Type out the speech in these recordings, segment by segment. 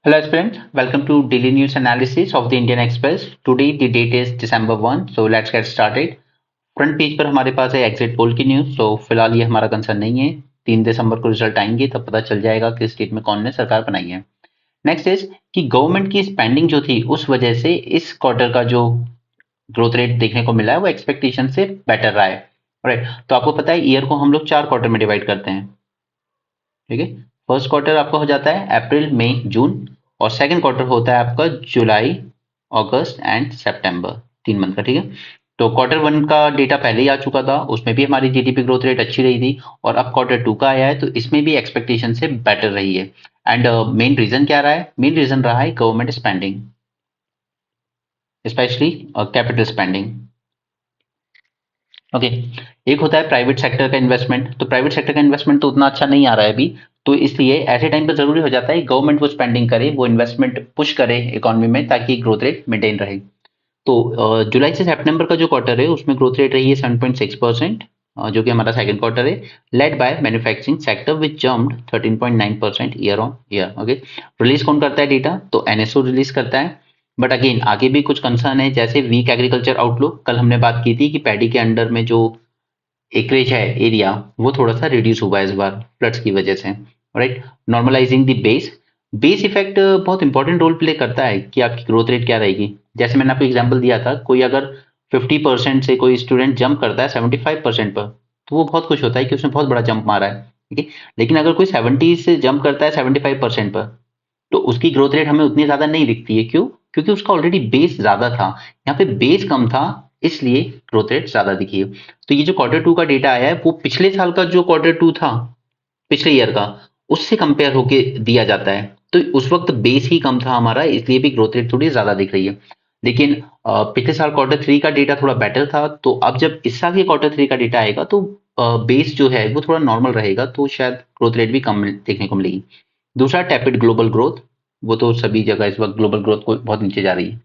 Hello friends, welcome to daily news analysis of the Indian Express. Today the date is December 1, so let's get started. Front page पर हमारे पास है exit poll की news, तो फिलहाल ये हमारा concern नहीं है। 3 दिसंबर को रिजल्ट आएंगे तब पता चल जाएगा कि स्टेट में कौन ने सरकार बनाई है। नेक्स्ट इज कि गवर्नमेंट की स्पेंडिंग जो थी उस वजह से इस क्वार्टर का जो ग्रोथ रेट देखने को मिला है वो एक्सपेक्टेशन से बेटर रहा है। राइट, तो आपको पता है ईयर को हम लोग 4 क्वार्टर में डिवाइड करते हैं। ठीक है, फर्स्ट क्वार्टर आपका हो जाता है अप्रैल मई जून, और सेकंड क्वार्टर होता है आपका जुलाई अगस्त एंड सितंबर, 3 मंथ का। ठीक है, तो क्वार्टर वन का डेटा पहले ही आ चुका था, उसमें भी हमारी जीडीपी ग्रोथ रेट अच्छी रही थी, और अब क्वार्टर टू का आया है तो इसमें भी एक्सपेक्टेशन से बेटर रही है। एंड मेन रीजन क्या रहा है? मेन रीजन रहा है government spending, specially capital spending. Okay, एक होता है प्राइवेट सेक्टर का इन्वेस्टमेंट, तो प्राइवेट सेक्टर का इन्वेस्टमेंट तो उतना अच्छा नहीं आ रहा है अभी, तो इसलिए ऐसे टाइम पर जरूरी हो जाता है गवर्नमेंट वो स्पेंडिंग करे, वो इन्वेस्टमेंट पुश करे इकोनॉमी में ताकि ग्रोथ रेट मेंटेन रहे। तो जुलाई से सितंबर का जो क्वार्टर है उसमें ग्रोथ रेट रही है 7.6%, जो कि हमारा सेकंड क्वार्टर है, led by manufacturing sector which jumped 13.9% year on year. Okay, release कौन करता है डेटा? तो एनएसओ रिलीज करता है। बट अगेन आगे भी कुछ कंसर्न है, जैसे वीक एग्रीकल्चर आउटलुक। कल हमने बात की थी कि पैडी के अंडर में जो एकरेज है, एरिया, वो थोड़ा सा रिड्यूस हुआ है इस बार फ्लड्स की वजह से। Right, normalising the base. Base effect बहुत इंपॉर्टेंट रोल प्ले करता है कि आपकी ग्रोथ रेट क्या रहेगी। जैसे मैंने आपको एग्जांपल दिया था, कोई अगर 50% से कोई स्टूडेंट जंप करता है 75% पर, तो वो बहुत खुश होता है कि उसने बहुत बड़ा जंप मारा है। ठीक है, लेकिन अगर कोई 70 से जंप करता है 75% पर, तो उसकी ग्रोथ रेट हमें उतनी ज्यादा नहीं दिखती है। क्यों? क्योंकि उसका ऑलरेडी बेस ज्यादा था, यहाँ पे बेस कम था, इसलिए ग्रोथ रेट ज्यादा दिखी है। तो ये जो क्वार्टर टू का डेटा आया है वो पिछले साल का जो क्वार्टर टू था, पिछले ईयर का, उससे कंपेयर होके दिया जाता है। तो उस वक्त बेस ही कम था हमारा, इसलिए भी ग्रोथ रेट थोड़ी ज्यादा दिख रही है। लेकिन पिछले साल क्वार्टर थ्री का डेटा थोड़ा बेटर था, तो अब जब इस साल के क्वार्टर थ्री का डेटा आएगा तो बेस जो है वो थोड़ा नॉर्मल रहेगा, तो शायद ग्रोथ रेट भी कम देखने को मिलेगी। दूसरा, टैपिड ग्लोबल ग्रोथ। वो तो सभी जगह इस वक्त ग्लोबल ग्रोथ को बहुत नीचे जा रही है।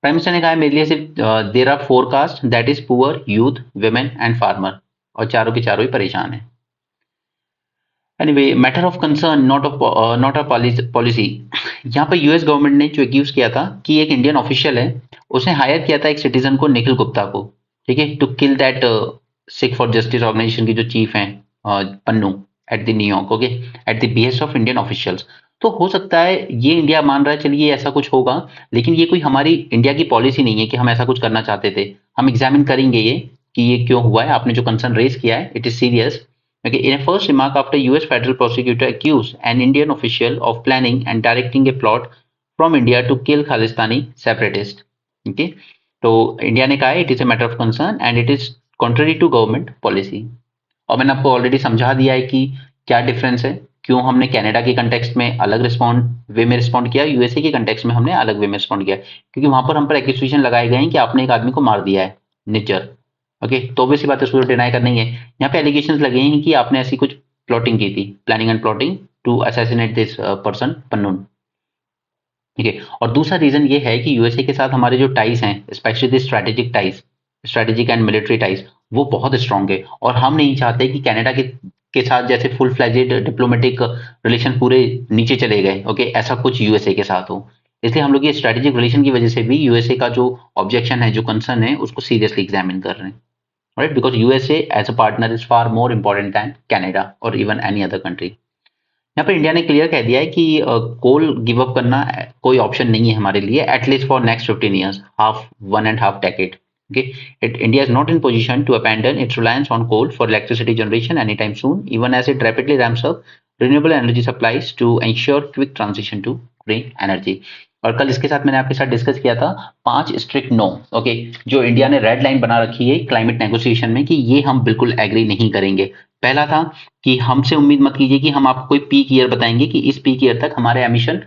प्राइम मिनिस्टर ने कहा है मेरे लिए सिर्फ there are four caste that is poor, youth, women and farmer, और चारों के चारों ही परेशान है। Anyway, matter of concern not a policy. यहाँ पर यूएस गवर्नमेंट ने जो एक्यूज किया था कि एक इंडियन ऑफिशियल है, उसने हायर किया था एक सिटीजन को, निखिल गुप्ता को, ठीक है, to kill that Sikh for justice organisation के जो चीफ हैं, Pannu, at the New York. Okay, at the behest of Indian officials. तो हो सकता है ये इंडिया मान रहा है चलिए ऐसा कुछ होगा, लेकिन ये कोई हमारी इंडिया की पॉलिसी नहीं है कि हम ऐसा कुछ करना चाहते थे। हम एग्जामिन करेंगे ये कि ये क्यों हुआ है, आपने जो कंसर्न रेज किया है it is serious. Okay, in a first remark after US federal prosecutor accused an Indian official of planning and directing a plot from India to kill Khalistani separatist. Okay, तो India ने कहा है it is a matter of concern and it is contrary to government policy. और मैंने आपको already समझा दिया है कि क्या डिफरेंस है, क्यों हमने कनाडा के कंटेक्स्ट में अलग रिस्पॉन्ड वे में रिस्पॉन्ड किया, यूएसए के कंटेक्स्ट में हमने अलग वे में रिस्पॉन्ड किया, क्योंकि वहां पर हम पर एक्यूजेशन लगाए गए हैं कि आपने एक आदमी को मार दिया है, निज्जर। ओके, तो ऑब्वियसली बात है, उसको डिनाई करनी है। यहाँ पे एलिगेशंस लगे हैं कि आपने ऐसी कुछ प्लॉटिंग की थी, planning and plotting to assassinate this person Pannun. ठीक है, और दूसरा रीजन ये है कि यूएसए के साथ हमारे जो टाइज हैं, specially the strategic ties, strategic and military ties, वो बहुत स्ट्रांग है, और हम नहीं चाहते कि कनाडा के साथ जैसे फुल फ्लैजेड डिप्लोमेटिक रिलेशन पूरे नीचे चले गए, ओके, ऐसा कुछ यूएसए के साथ हो। इसलिए हम लोग ये स्ट्रेटेजिक रिलेशन की वजह से भी यूएसए का जो ऑब्जेक्शन है, जो कंसर्न है, उसको सीरियसली एग्जामिन कर रहे हैं। Right, because USA as a partner is far more important than Canada और इवन एनी अदर कंट्री। यहाँ पर इंडिया ने क्लियर कह दिया है कि कोल गिव अप करना कोई ऑप्शन नहीं है हमारे लिए, at least for next 15 years, half 1.5 decade. Okay, India is not in position to abandon its reliance on coal for electricity generation anytime soon, even as it rapidly ramps up renewable energy supplies to ensure quick transition to green energy. और कल इसके साथ मैंने आपके साथ discuss किया था 5 strict no, okay, जो इंडिया ने रेड लाइन बना रखी है क्लाइमेट नेगोशिएशन में कि ये हम बिल्कुल एग्री नहीं करेंगे। पहला था कि हमसे उम्मीद मत कीजिए कि हम आपको कोई पीक ईयर बताएंगे कि इस पीक ईयर तक हमारे एमिशन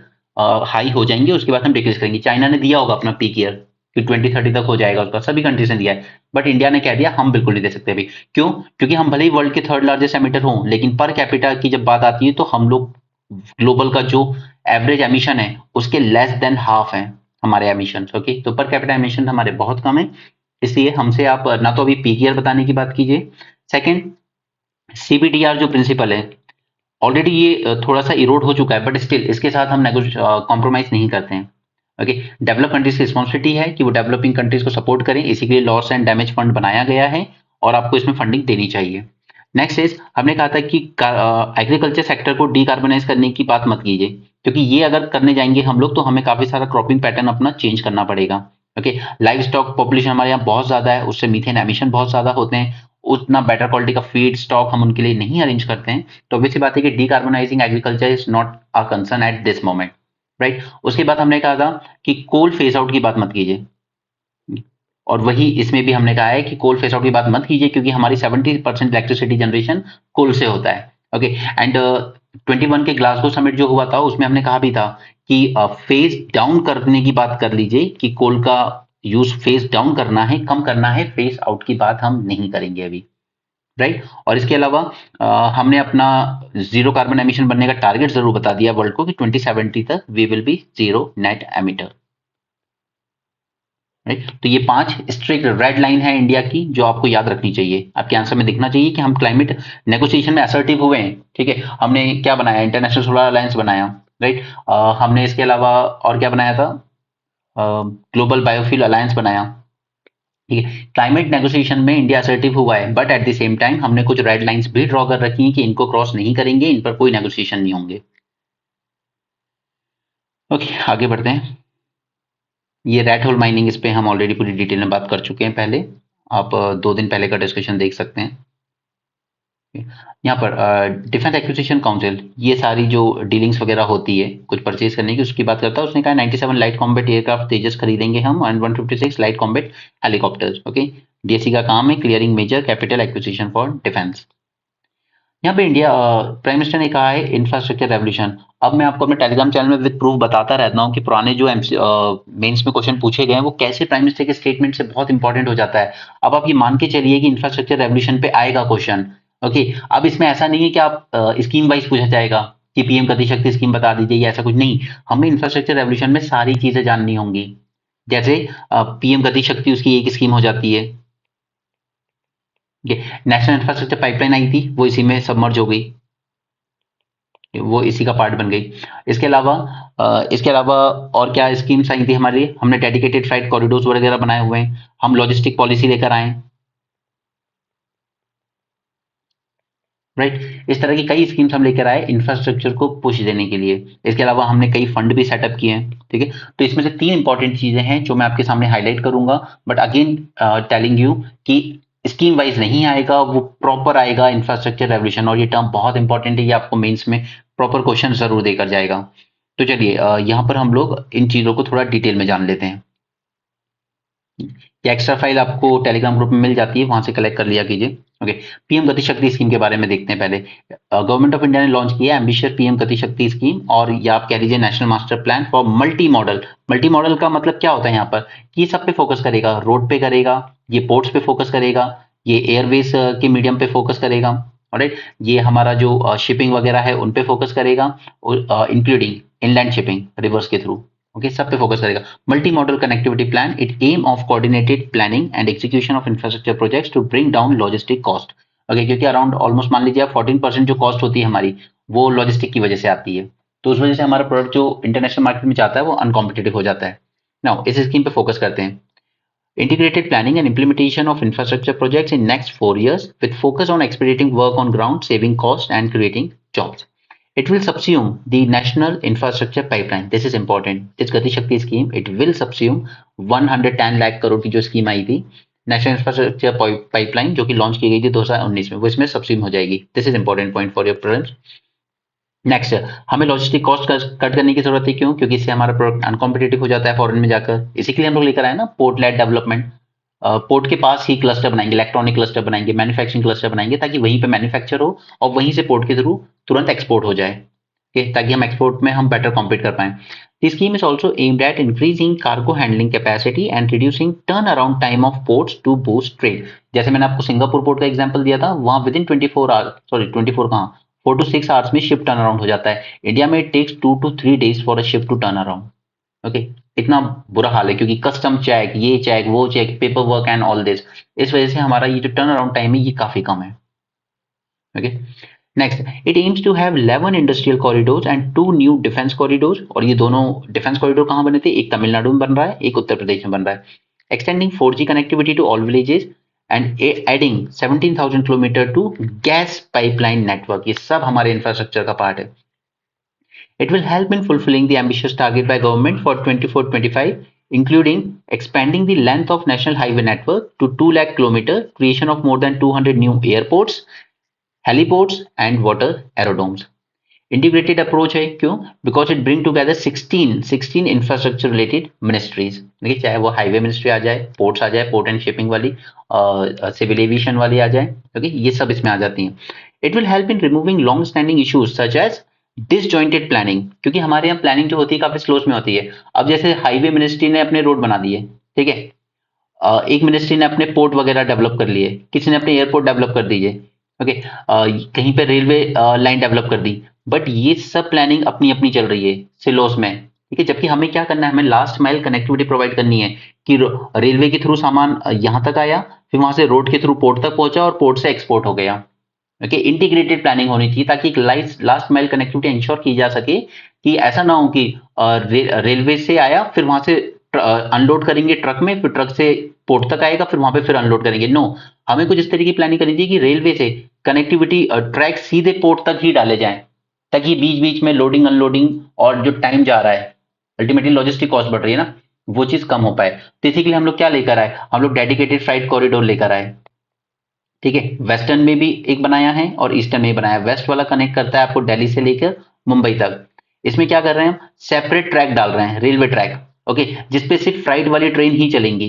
हाई हो जाएंगे, उसके बाद हम डिक्रीज करेंगे। चाइना ने दिया होगा अपना पीक ईयर कि 2030 तक हो जाएगा उसका, सभी कंट्रीज ने दिया है, बट इंडिया ने कह दिया हम बिल्कुल नहीं दे सकते अभी। क्यों? क्योंकि हम भले ही वर्ल्ड के थर्ड लार्जेस्ट एमिटर हों, लेकिन पर कैपिटा की जब बात आती है तो हम लोग ग्लोबल का जो एवरेज एमिशन है उसके लेस देन हाफ है हमारे एमिशन। ओके, तो पर कैपिटा एमिशन हमारे बहुत कम है, इसलिए हमसे आप ना तो अभी पीक ईयर बताने की बात कीजिए। सेकंड, सीबीडीआर जो प्रिंसिपल है, ऑलरेडी ये थोड़ा सा इरोड हो चुका है, बट स्टिल इसके साथ हम कॉम्प्रोमाइज नहीं करते हैं। ओके, डेवलप कंट्रीज की रिस्पॉन्सिबिलिटी है कि वो डेवलपिंग कंट्रीज को सपोर्ट करें, इसी के लिए लॉस एंड डैमेज फंड बनाया गया है और आपको इसमें फंडिंग देनी चाहिए। नेक्स्ट इज, हमने कहा था कि एग्रीकल्चर सेक्टर को डीकार्बोनाइज करने की बात मत कीजिए, क्योंकि ये अगर करने जाएंगे हम लोग तो हमें काफी सारा क्रॉपिंग पैटर्न अपना चेंज करना पड़ेगा। ओके, लाइव स्टॉक पॉपुलेशन हमारे यहाँ बहुत ज्यादा है, उससे मीथेन एमिशन बहुत ज्यादा होते हैं, उतना बेटर क्वालिटी का फीड स्टॉक हम उनके लिए नहीं अरेंज करते हैं। तो ऑब्वियस सी बात है कि decarbonising agriculture is not a concern at this moment, right. उसके बाद हमने कहा था कि कोल फेज आउट की बात मत कीजिए, और वही इसमें भी हमने कहा है कि कोल फेज आउट की बात मत कीजिए, क्योंकि हमारी 70% इलेक्ट्रिसिटी जनरेशन कोल से होता है। ओके, एंड 21 के ग्लासगो समिट जो हुआ था उसमें हमने कहा भी था कि फेज डाउन करने की बात कर लीजिए, कि कोल का यूज फेज डाउन करना है, कम करना है, फेज आउट की बात हम नहीं करेंगे अभी, राइट। और इसके अलावा हमने अपना जीरो कार्बन एमिशन बनने का टारगेट जरूर बता दिया वर्ल्ड को कि 2070 तक we will be zero net emitter, right. तो ये 5 स्ट्रिक्ट रेड लाइन है इंडिया की, जो आपको याद रखनी चाहिए। आपके आंसर में दिखना चाहिए कि हम क्लाइमेट नेगोशिएशन में असर्टिव हुए हैं, ठीक है। हमने क्या बनाया, इंटरनेशनल सोलर अलायंस बनाया, राइट। हमने इसके अलावा और क्या बनाया था, ग्लोबल बायोफ्यूल अलायंस बनाया, ठीक है। क्लाइमेट नेगोशिएशन में इंडिया असर्टिव हुआ है, but at the same time हमने कुछ रेड लाइंस भी ड्रॉ कर रखी हैं कि इनको क्रॉस नहीं करेंगे, इन पर कोई नेगोशिएशन नहीं होंगे। ओके, आगे बढ़ते हैं। ये रेड होल माइनिंग, इस पे हम ऑलरेडी पूरी डिटेल में बात कर चुके हैं पहले, आप 2 दिन पहले का डिस्कशन देख सकते हैं। यहाँ पर डिफेंस एक्विजिशन काउंसिल, ये सारी जो डीलिंग्स वगैरह होती है कुछ परचेज करने की, उसकी बात करता है। उसने कहा 97 लाइट कॉम्बैट एयरक्राफ्ट तेजस खरीदेंगे हम, and 156 light combat helicopters. Okay, DSC का काम है clearing major capital acquisition for defence. यहाँ पे इंडिया प्राइम मिनिस्टर ने कहा है इंफ्रास्ट्रक्चर रेवोल्यूशन। अब मैं आपको अपने टेलीग्राम चैनल में विद प्रूफ बताता रहता हूँ कि पुराने जो मेंस में क्वेश्चन पूछे गए हैं वो कैसे प्राइम मिनिस्टर के स्टेटमेंट से बहुत इंपॉर्टेंट हो जाता है। अब आप ये मान के चलिए कि इंफ्रास्ट्रक्चर रेवोल्यूशन पे आएगा क्वेश्चन। ओके, अब इसमें ऐसा नहीं है कि आप स्कीम वाइज पूछा जाएगा कि पीएम गति शक्ति स्कीम बता दीजिए या ऐसा कुछ नहीं। हमें इंफ्रास्ट्रक्चर रेवोल्यूशन में सारी चीजें जाननी होंगी। जैसे पीएम गति शक्ति उसकी एक स्कीम हो जाती है, नेशनल इंफ्रास्ट्रक्चर पाइपलाइन आई थी, वो इसी में सबमर्ज हो गई, वो इसी का पार्ट बन गई। इसके अलावा और क्या स्कीम्स आई थी हमारे लिए, हमने डेडिकेटेड फ्लाइट कॉरिडोर्स वगैरह बनाए हुए हैं, हम लॉजिस्टिक पॉलिसी लेकर आए, राइट। इस तरह की कई स्कीम्स हम लेकर आए इंफ्रास्ट्रक्चर को पुश देने के लिए। इसके अलावा हमने कई फंड भी सेटअप किए हैं, ठीक है। तो इसमें से 3 इंपॉर्टेंट चीजें हैं जो मैं आपके सामने हाईलाइट करूंगा, बट अगेन टेलिंग यू कि स्कीम वाइज नहीं आएगा, वो प्रॉपर आएगा इंफ्रास्ट्रक्चर रेवोल्यूशन, और ये टर्म बहुत इंपॉर्टेंट है, ये आपको मेंस में प्रॉपर क्वेश्चन जरूर देकर जाएगा। तो चलिए यहाँ पर हम लोग इन चीजों को थोड़ा डिटेल में जान लेते हैं। ये एक्स्ट्रा फाइल आपको टेलीग्राम ग्रुप में मिल जाती है, वहां से कलेक्ट कर लिया कीजिए। ओके, पीएम गति शक्ति स्कीम के बारे में देखते हैं पहले। गवर्नमेंट ऑफ इंडिया ने लॉन्च किया एम्बिशियस पीएम गति शक्ति स्कीम, और या आप कह लीजिए national master plan for multi modal. Multi modal का मतलब क्या होता है यहाँ पर, कि ये सब पे फोकस करेगा, रोड पे करेगा, ये पोर्ट्स पे फोकस करेगा, ये एयरवेज के मीडियम पे फोकस करेगा, राइट। ये हमारा जो शिपिंग वगैरह है उन पे फोकस करेगा, इंक्लूडिंग इनलैंड शिपिंग रिवर्स के थ्रू। ओके, सब पे फोकस करेगा। Multi modal connectivity plan, it aim of coordinated planning and execution of infrastructure projects to bring down logistic cost. Okay, क्योंकि अराउंड ऑलमोस्ट मान लीजिए आप 14% जो कॉस्ट होती है हमारी, वो लॉजिस्टिक की वजह से आती है। तो उस वजह से हमारा प्रोडक्ट जो इंटरनेशनल मार्केट में जाता है वो अनकॉम्पिटेटिव हो जाता है। नाउ इस स्कीम पे फोकस करते हैं। Integrated planning and implementation of infrastructure projects in next 4 years with focus on expediting work on ground, saving costs and creating jobs. It will subsume the National Infrastructure Pipeline. This is important. This Gati Shakti scheme, it will subsume 110 lakh crore की जो scheme आई थी national infrastructure pipeline, जो कि launch की गई थी 2019 में, वो इसमें सबस्यूम हो जाएगी। This is important point for your presence. Next, हमें लॉजिस्टिक कॉस्ट कट करने की जरूरत है। क्यों? क्योंकि इससे हमारा प्रोडक्ट अनकॉम्पिटेटिव हो जाता है फॉरेन में जाकर। इसी के लिए हम लोग लेकर आए ना पोर्ट लेड डेवलपमेंट। पोर्ट के पास ही क्लस्टर बनाएंगे, इलेक्ट्रॉनिक क्लस्टर बनाएंगे, मैन्युफैक्चरिंग क्लस्टर बनाएंगे, ताकि वहीं पे मैन्युफैक्चर हो और वहीं से पोर्ट के थ्रू तुरंत एक्सपोर्ट हो जाए, ताकि हम एक्सपोर्ट में हम बेटर कॉम्पीट कर पाए। The scheme is also aimed at increasing cargo handling capacity and reducing turnaround time of ports to boost trade. जैसे मैंने आपको सिंगापुर पोर्ट का एग्जांपल दिया था, वहां विद इन 24 आवर्स, सॉरी 24 कहाँ, 4 to 6 आवर्स में शिप टर्न अराउंड हो जाता है। इंडिया में it takes 2 to 3 days for a ship to turn around. Okay, इतना बुरा हाल है, क्योंकि कस्टम चेक, ये चेक, वो check, paperwork and all this, इस वजह से हमारा ये जो टर्न अराउंड टाइम है ये काफी कम है। Okay, next, it aims to have 11 industrial corridors and 2 new defence corridors, और ये दोनों डिफेंस कॉरिडोर कहाँ बने थे, एक तमिलनाडु में बन रहा है, एक उत्तर प्रदेश में बन रहा है। Extending 4G connectivity to all villages and adding 17,000 kilometre to gas pipeline network, ये सब हमारे इंफ्रास्ट्रक्चर का पार्ट है। It will help in fulfilling the ambitious target by government for 24-25, including expanding the length of national highway network to 2 lakh kilometer, creation of more than 200 new airports, heliports and water aerodromes. Integrated approach है, क्यों? Because it bring together 16 infrastructure related ministries, देखिए चाहे वो highway ministry आ जाए, ports आ जाए, port and shipping वाली, civil aviation वाली आ जाए, ओके, ये सब इसमें आ जाती हैं। It will help in removing long standing issues such as disjointed planning, क्योंकि हमारे यहाँ प्लानिंग जो होती है काफी स्लोज में होती है। अब जैसे हाईवे मिनिस्ट्री ने अपने रोड बना दिए, ठीक है, एक मिनिस्ट्री ने अपने पोर्ट वगैरह डेवलप कर लिए, किसी ने अपने एयरपोर्ट डेवलप कर दीजिए, ओके, कहीं पे रेलवे लाइन डेवलप कर दी, बट ये सब प्लानिंग अपनी अपनी चल रही है सिलोस में, ठीक है। जबकि हमें क्या करना है, हमें लास्ट माइल कनेक्टिविटी प्रोवाइड करनी है कि रेलवे के थ्रू सामान यहाँ तक आया, फिर वहां से रोड के थ्रू पोर्ट तक पहुंचा और पोर्ट से एक्सपोर्ट हो गया, ओके। इंटीग्रेटेड प्लानिंग होनी चाहिए ताकि एक लास्ट माइल कनेक्टिविटी इंश्योर की जा सके कि ऐसा ना हो कि रेलवे से आया, फिर वहां से अनलोड करेंगे ट्रक में, फिर ट्रक से पोर्ट तक आएगा, फिर वहां पे फिर अनलोड करेंगे। नो, हमें कुछ इस तरीके की प्लानिंग करनी चाहिए कि रेलवे से कनेक्टिविटी ट्रैक सीधे पोर्ट तक ही डाले जाएं, ताकि बीच बीच में लोडिंग अनलोडिंग और जो टाइम जा रहा है, अल्टीमेटली लॉजिस्टिक कॉस्ट बढ़ रही है ना, वो चीज कम हो पाए। तो इसी के लिए हम लोग क्या लेकर आए, हम लोग डेडिकेटेड फ्राइट कॉरिडोर लेकर आए, ठीक है। वेस्टर्न में भी एक बनाया है और ईस्टर्न में बनाया है। वेस्ट वाला कनेक्ट करता है आपको दिल्ली से लेकर मुंबई तक। इसमें क्या कर रहे हैं हम, सेपरेट ट्रैक डाल रहे हैं, रेलवे ट्रैक, ओके, जिसपे सिर्फ फ्राइट वाली ट्रेन ही चलेंगी।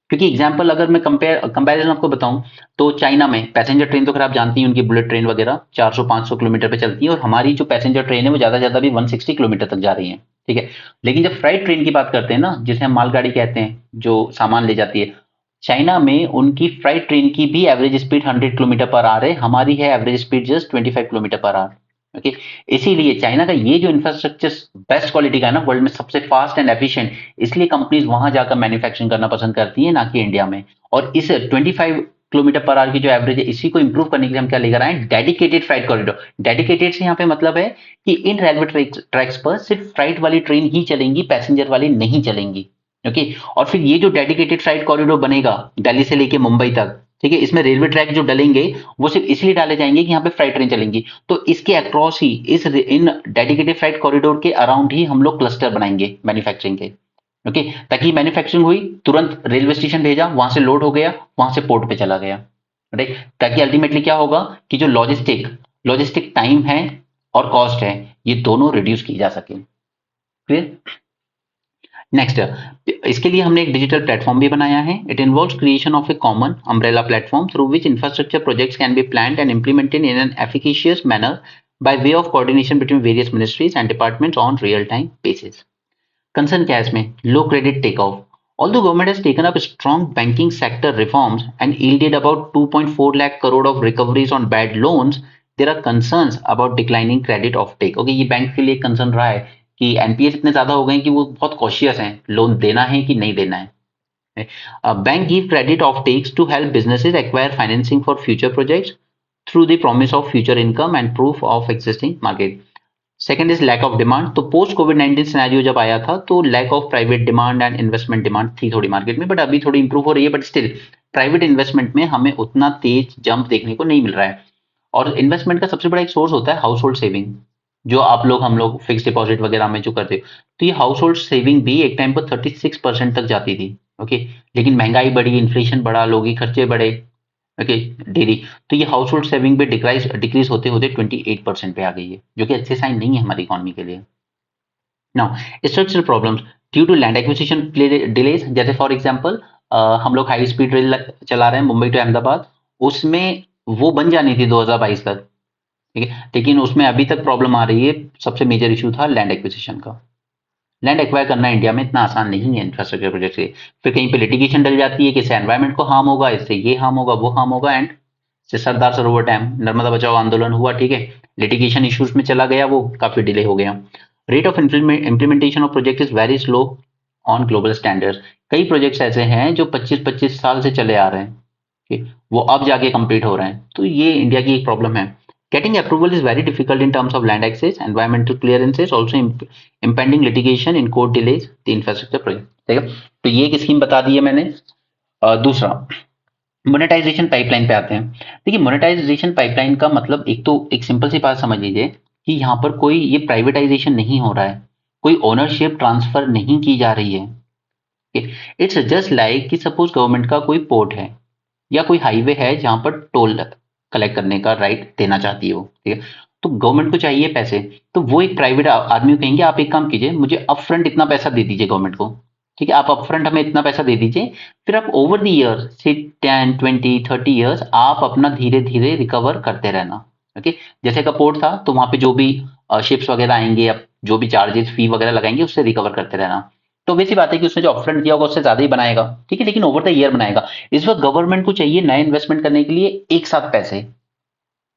क्योंकि एग्जाम्पल अगर मैं कंपैरिजन आपको बताऊं, तो चाइना में पैसेंजर ट्रेन तो खैर आप जानती हैं, उनकी बुलेट ट्रेन वगैरह 400-500 किलोमीटर पे चलती है, और हमारी जो पैसेंजर ट्रेन है वो ज्यादा ज्यादा भी 160 किलोमीटर तक जा रही है, ठीक है। लेकिन जब फ्राइट ट्रेन की बात करते हैं ना, जिसे हम मालगाड़ी कहते हैं, जो सामान ले जाती है, चाइना में उनकी फ्राइट ट्रेन की भी average speed 100 kilometre per hour है, हमारी है average speed just 25 kilometre per hour, okay. इसीलिए चाइना का ये जो इंफ्रास्ट्रक्चर बेस्ट क्वालिटी का है ना, वर्ल्ड में सबसे फास्ट एंड एफिशिएंट, इसलिए कंपनीज वहां जाकर मैन्युफैक्चरिंग करना पसंद करती है, ना कि इंडिया में। और इस 25 किलोमीटर पर आवर की जो एवरेज है, इसी को इंप्रूव करने के लिए हम क्या लेकर आए, डेडिकेटेड फ्राइट कॉरिडोर। डेडिकेटेड से यहाँ पे मतलब है कि इन रेलवे ट्रैक्स पर सिर्फ फ्राइट वाली ट्रेन ही चलेंगी, पैसेंजर वाली नहीं चलेंगी, ओके। और फिर ये जो डेडिकेटेड फ्राइट कॉरिडोर बनेगा दिल्ली से लेके मुंबई तक, ठीक है, इसमें रेलवे ट्रैक जो डलेंगे वो सिर्फ इसलिए डाले जाएंगे कि यहाँ पे फ्राइट ट्रेन चलेंगी। तो इसके अक्रॉस ही इन डेडिकेटेड फ्राइट कॉरिडोर के अराउंड ही हम लोग क्लस्टर बनाएंगे मैन्युफैक्चरिंग के, ओके, ताकि मैन्युफैक्चरिंग हुई, तुरंत रेलवे स्टेशन भेजा, वहां से लोड हो गया, वहां से पोर्ट पे चला गया, राइट। ताकि अल्टीमेटली क्या होगा कि जो लॉजिस्टिक टाइम है और कॉस्ट है, ये दोनों रिड्यूस की जा सके। क्लियर? नेक्स्ट, इसके लिए हमने एक डिजिटल प्लेटफॉर्म भी बनाया है। It involves creation of A common umbrella platform through which infrastructure projects can be planned and implemented in an efficient manner by way of coordination between various ministries and departments on real-time basis. Concern क्या है इसमें? Low credit takeoff. Although government has taken up strong banking sector reforms and yielded about 2.4 lakh crore of recoveries on bad loans, there are concerns about declining credit offtake. Okay, ये bank के लिए concern रहा है कि NPS इतने ज्यादा हो गए कि वो बहुत कॉशियस हैं, लोन देना है कि नहीं देना है। Bank give credit of tax to help businesses acquire financing for future projects through the promise of future income and proof of existing market. Second is lack of demand. तो post कोविड-19 scenario जब आया था तो lack of private demand and investment demand थी थोड़ी market में, but अभी थोड़ी इंप्रूव हो रही है, बट स्टिल प्राइवेट इन्वेस्टमेंट में हमें उतना तेज जंप देखने को नहीं मिल रहा है। और इन्वेस्टमेंट का सबसे बड़ा एक सोर्स होता है हाउस होल्ड सेविंग, जो आप लोग हम लोग फिक्स डिपॉजिट वगैरह में जो करते हो, तो ये हाउस होल्ड सेविंग भी एक टाइम पर 36% तक जाती थी, ओके। लेकिन महंगाई बढ़ी, इन्फ्लेशन बढ़ा, लोगों के खर्चे बढ़े, ओके, डेली, तो ये हाउस होल्ड सेविंग भी डिक्रीज होते होते 28% पे आ गई है, जो कि अच्छे साइन नहीं है हमारी इकोनॉमी के लिए। Now, structural problems due to land acquisition delays, जैसे फॉर एग्जांपल हम लोग हाई स्पीड रेल चला रहे हैं मुंबई टू अहमदाबाद, उसमें वो बन जानी थी 2022 तक, ठीक है, लेकिन उसमें अभी तक प्रॉब्लम आ रही है। सबसे मेजर इशू था लैंड एक्विजिशन का। लैंड एक्वायर करना इंडिया में इतना आसान नहीं है इंफ्रास्ट्रक्चर प्रोजेक्ट से। फिर कहीं पे लिटिगेशन डल जाती है कि इससे एनवायरमेंट को हार्म होगा, इससे ये हार्म होगा, वो हार्म होगा, एंड से सरदार सरोवर डैम, नर्मदा बचाओ आंदोलन हुआ, ठीक है, लिटिगेशन इश्यूज में चला गया, वो काफी डिले हो गया। Rate of implementation of project is very slow on global standards. कई प्रोजेक्ट्स ऐसे हैं जो 25-25 साल से चले आ रहे हैं, वो अब जाके कंप्लीट हो रहे हैं, तो ये इंडिया की एक प्रॉब्लम है। Getting approval is very difficult in terms of land access, environmental clearances, also impending litigation in court delays the infrastructure project. ठीक है, तो ये एक स्कीम बता दी है मैंने। दूसरा मोनेटाइजेशन पाइपलाइन पे आते हैं। देखिए मोनेटाइजेशन पाइपलाइन का मतलब एक सिंपल सी बात समझ लीजिए कि यहाँ पर कोई ये प्राइवेटाइजेशन नहीं हो रहा है, कोई ओनरशिप ट्रांसफर नहीं की जा रही है। इट्स जस्ट लाइक कि सपोज गवर्नमेंट का कोई पोर्ट है या कोई हाईवे है जहां पर टोल कलेक्ट करने का राइट देना चाहती है वो, ठीक है, तो गवर्नमेंट को चाहिए पैसे, तो वो एक प्राइवेट आदमी को कहेंगे आप एक काम कीजिए, मुझे अपफ्रंट इतना पैसा दे दीजिए गवर्नमेंट को, ठीक है, आप अपफ्रंट हमें इतना पैसा दे दीजिए, फिर आप ओवर द ईयर से 10, 20, 30 ईयर्स आप अपना धीरे धीरे रिकवर करते रहना। ओके, जैसे का पोर्ट था तो वहां पे जो भी शिप्स वगैरह आएंगे या जो भी चार्जेस फी वगैरह लगाएंगे उससे रिकवर करते रहना। तो वैसी बात है कि उसने जो अपफ्रंट दिया होगा उससे ज्यादा ही बनाएगा, ठीक है, लेकिन ओवर द ईयर बनाएगा। इस वक्त गवर्नमेंट को चाहिए नए इन्वेस्टमेंट करने के लिए एक साथ पैसे।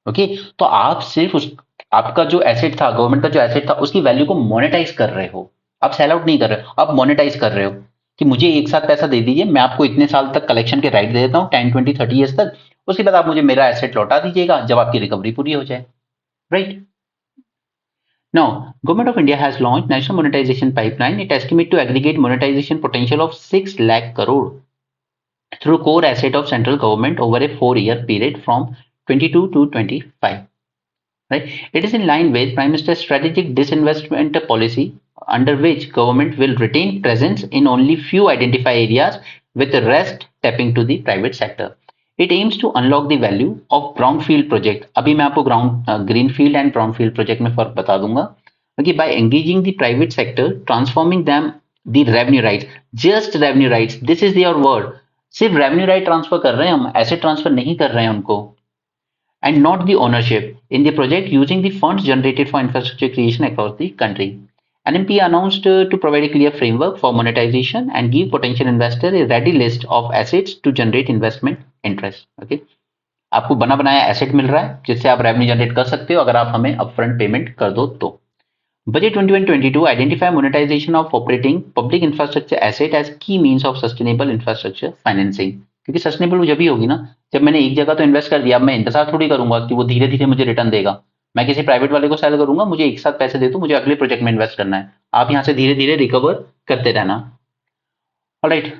ओके, तो आप सिर्फ उस आपका जो एसेट था, गवर्नमेंट का जो एसेट था उसकी वैल्यू को मोनेटाइज कर रहे हो, आप सेल आउट नहीं कर रहे हो, आप मोनेटाइज कर रहे हो कि मुझे एक साथ पैसा दे दीजिए, मैं आपको इतने साल तक कलेक्शन के राइट दे देता हूँ, 10, 20, 30 ईयर्स तक, उसके बाद आप मुझे मेरा एसेट लौटा दीजिएगा जब आपकी रिकवरी पूरी हो जाए, right. Now, Government of India has launched National Monetization Pipeline. It estimates to aggregate monetization potential of 6 lakh crore through core asset of central government over a 4-year period from 22 to 25. Right? It is in line with Prime Minister's strategic disinvestment policy, under which government will retain presence in only few identified areas, with the rest tapping to the private sector. It aims to unlock the value of brownfield project. अभी मैं आपको greenfield and brownfield project में फर्क बता दूंगा। Okay, by engaging the private sector, transforming them the revenue rights, just revenue rights. This is your word. सिर्फ revenue right transfer कर रहे हैं हम, asset transfer नहीं कर रहे हैं उनको, and not the ownership in the project, using the funds generated for infrastructure creation across the country. NMP announced to provide a clear framework for monetization and give potential investor a ready list of assets to generate investment interest. Okay, आपको बना बनाया asset मिल रहा है जिससे आप revenue generate कर सकते हो अगर आप हमें अपफ्रंट पेमेंट कर दो तो। Budget 21-22 identify monetization of operating public infrastructure asset as key means of sustainable infrastructure financing. क्योंकि सस्टेनेबल जब भी होगी ना जब मैंने एक जगह तो इन्वेस्ट कर दिया, अब मैं इंतजार थोड़ी करूंगा कि वो धीरे धीरे मुझे रिटर्न देगा। मैं किसी प्राइवेट वाले को सेल करूंगा, मुझे एक साथ पैसे दे दो, मुझे अगले प्रोजेक्ट में इन्वेस्ट करना है, आप यहाँ से धीरे धीरे रिकवर करते रहना। Alright,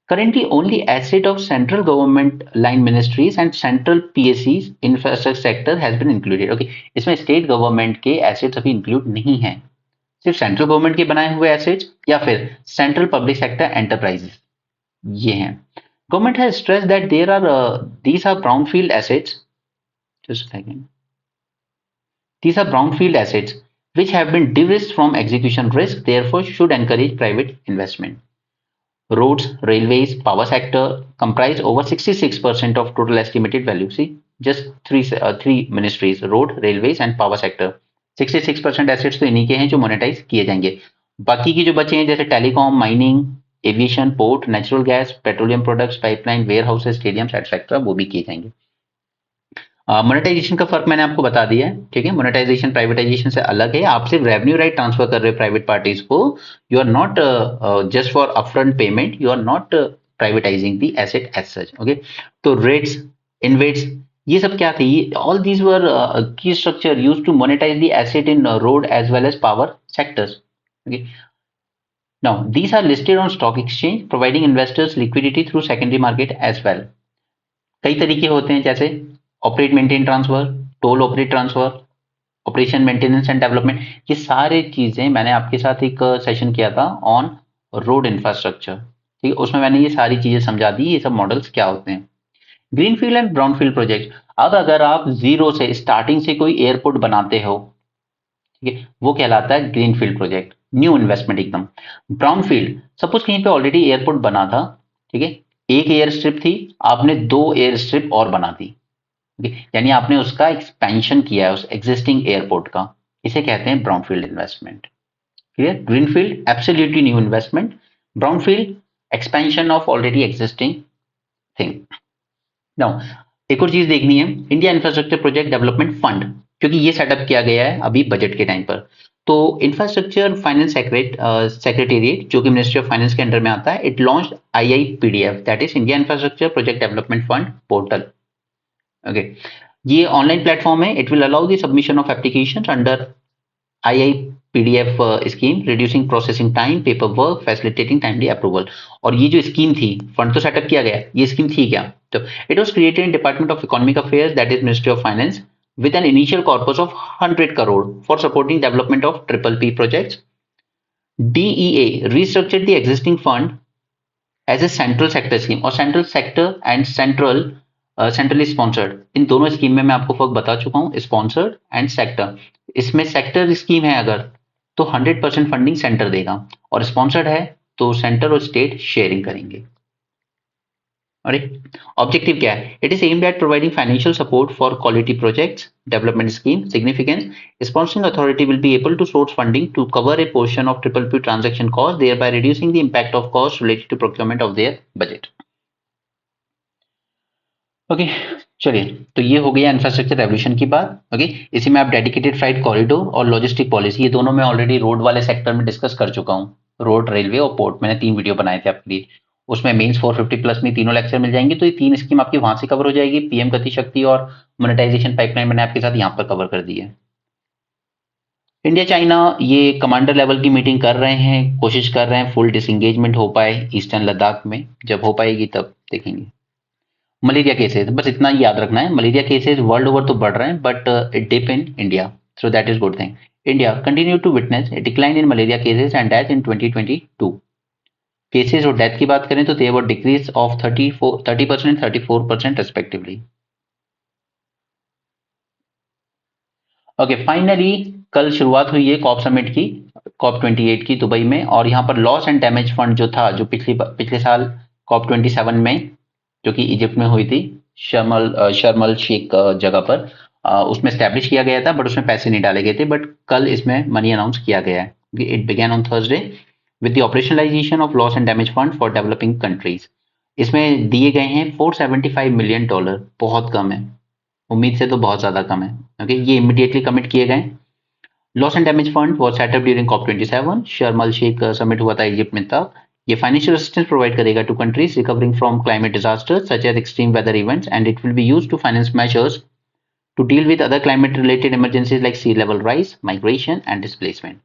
currently only asset of central government line ministries and central PSCs infrastructure sector has been included. Okay, इसमें स्टेट गवर्नमेंट के एसेट्स अभी इंक्लूड नहीं है, सिर्फ सेंट्रल गवर्नमेंट के बनाए हुए एसेट्स या फिर सेंट्रल पब्लिक सेक्टर एंटरप्राइजेस ये हैं। Government has stressed that there are these are brownfield assets, just a second, these are brownfield assets which have been de-risked from execution risk, therefore should encourage private investment. Roads, railways, power sector comprise over 66% of total estimated value. See, just three ministries: road, railways and power sector. 66% assets तो इन्हीं के हैं जो monetise किए जाएंगे। बाकी की जो बचे हैं जैसे telecom, mining, aviation, port, natural gas, petroleum products, pipeline, warehouses, stadiums etcetera वो भी किए जाएंगे। मोनेटाइजेशन का फर्क मैंने आपको बता दिया है, ठीक है। मोनेटाइजेशन प्राइवेटाइजेशन से अलग है, आप सिर्फ रेवेन्यू राइट ट्रांसफर कर रहे हो प्राइवेट पार्टीज को, you are not just for upfront payment, you are not privatising the asset as such. Okay, तो रेट्स, इनवेट्स, ये सब क्या थी? All these were key structure used to monetise the asset in road as well as power sectors. Okay, now these are listed on stock exchange, providing investors liquidity through secondary market as well. कई तरीके होते हैं जैसे operate maintain transfer, toll operate transfer, operation maintenance and development. ये सारे चीजें मैंने आपके साथ एक सेशन किया था ऑन रोड इंफ्रास्ट्रक्चर, ठीक है, उसमें मैंने ये सारी चीजें समझा दी, ये सब मॉडल्स क्या होते हैं। ग्रीनफील्ड एंड ब्राउनफील्ड प्रोजेक्ट, अब अगर आप जीरो से स्टार्टिंग से कोई एयरपोर्ट बनाते हो, ठीक है, वो कहलाता है ग्रीनफील्ड प्रोजेक्ट, न्यू इन्वेस्टमेंट एकदम। ब्राउनफील्ड, सपोज कहीं पे ऑलरेडी एयरपोर्ट बना था, ठीक है, एक एयर स्ट्रिप थी, आपने 2 एयर स्ट्रिप और बना दी, यानी आपने उसका एक्सपेंशन किया है उस एग्जिस्टिंग एयरपोर्ट का, इसे कहते हैं brownfield investment. Clear? Greenfield absolutely new investment, brownfield expansion of already existing thing. Now एक और चीज देखनी है, India infrastructure project development fund, क्योंकि ये सेटअप किया गया है अभी बजट के टाइम पर। तो इंफ्रास्ट्रक्चर फाइनेंस सेक्रेटेरिएट जो कि मिनिस्ट्री ऑफ फाइनेंस के अंडर में आता है, it launch IIPDF, that is India infrastructure project development fund portal. Okay, ये ऑनलाइन प्लेटफॉर्म है. It will allow the submission of applications under IIPDF scheme, reducing processing time, paper work, facilitating timely approval. और ये जो scheme थी, fund तो setup किया गया, ये स्कीम थी क्या? तो it was created in department of economic affairs, that is ministry of finance, with an initial corpus of 100 crore for supporting development of PPP projects. DEA restructured the existing fund as a central sector scheme, और central sector and centrally sponsored, इन दोनों scheme में मैं आपको फर्क बता चुका हूं, sponsored and sector. इसमें सेक्टर स्कीम है अगर, तो 100% फंडिंग सेंटर देगा, और स्पॉन्सर्ड है तो सेंटर और स्टेट शेयरिंग करेंगे. अरे ऑब्जेक्टिव क्या है? It is aimed at providing financial support for quality projects development scheme. Significance: sponsoring authority will be able to source funding to cover a portion of PPP transaction cost, thereby reducing the impact of cost related to procurement of their budget. Okay, चलिए, तो ये हो गया infrastructure revolution की बात. Okay, इसी में आप डेडिकेटेड फ्राइट कॉरिडोर और लॉजिस्टिक पॉलिसी, ये दोनों मैं ऑलरेडी रोड वाले सेक्टर में डिस्कस कर चुका हूँ. रोड, रेलवे और पोर्ट, मैंने 3 वीडियो बनाए थे आपके लिए. उसमें मेंस 450 प्लस में तीनों लेक्चर मिल जाएंगे, तो ये 3 स्कीम आपकी वहां से कवर हो जाएगी. पीएम गति शक्ति और मोनेटाइजेशन पाइपलाइन मैंने आपके साथ यहाँ पर कवर कर दी है. इंडिया चाइना ये कमांडर लेवल की मीटिंग कर रहे हैं, कोशिश कर रहे हैं फुल डिसंगेजमेंट हो पाए ईस्टर्न लद्दाख में. जब हो पाएगी तब देखेंगे. मलेरिया केसेस, बस इतना ही याद रखना है, मलेरिया केसेस वर्ल्ड ओवर तो बढ़ रहे हैं, but it dip in India, so that is good thing. India continue to witness a decline in malaria cases and death in 2022. Cases और डेथ की बात करें तो they were decrease of 30% and 34% respectively. Okay, finally कल शुरुआत हुई है corp summit की, कॉप 28 की दुबई में. और यहाँ पर लॉस एंड डैमेज फंड जो था, जो पिछले साल कॉप 27 में, जो कि इजिप्ट में हुई थी, शर्मल शेख जगह पर, उसमें स्टैब्लिश किया गया था, बट उसमें पैसे नहीं डाले गए थे. बट कल इसमें मनी अनाउंस किया गया है. It began on Thursday with the operationalisation of loss and damage fund for developing countries. इसमें दिए गए हैं $475 मिलियन. बहुत कम है, उम्मीद से तो बहुत ज्यादा कम है. ओके, ये इमीडिएटली कमिट किए गए. Loss and damage fund was setup during COP 27. Sharm el Sheikh summit हुआ था इजिप्ट में तब. ये फाइनेंशियल असिस्टेंस प्रोवाइड करेगा to countries recovering from climate disasters such as extreme weather events, and it will be used to finance measures to deal with other climate related emergencies like sea level rise, migration and displacement.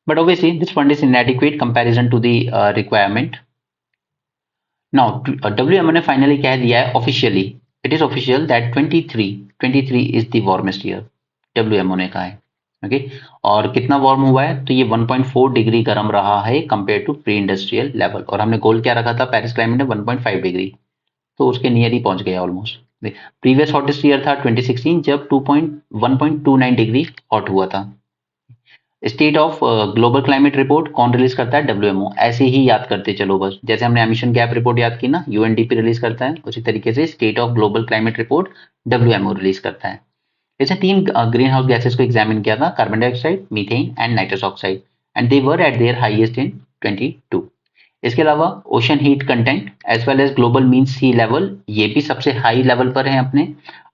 But obviously, this fund is inadequate comparison to the requirement. Now, WMO ने finally कह दिया है officially, it is official that 23 is the warmest year. WMO ने कहा है. Okay, और कितना warm हुआ है? तो ये 1.4 डिग्री गर्म रहा है compare to pre industrial level. और हमने गोल क्या रखा था पेरिस क्लाइमेट में? 1.5 डिग्री, तो उसके नियर ही पहुंच गया ऑलमोस्ट. प्रीवियस हॉटेस्ट ईयर था 2016, जब 1.29 डिग्री हॉट हुआ था. State of global climate report कौन रिलीज करता है? WMO. ऐसे ही याद करते चलो बस, जैसे हमने एमिशन गैप रिपोर्ट याद की ना, UNDP रिलीज करता है, उसी तरीके से state of global climate report WMO release करता है. इसने 3 ग्रीन हाउस गैसेस को एग्जामिन किया था, carbon dioxide, methane and nitrous oxide, and they were at their highest in 22. इसके अलावा ocean heat content as well as global mean sea level, ये भी सबसे हाई लेवल पर है अपने.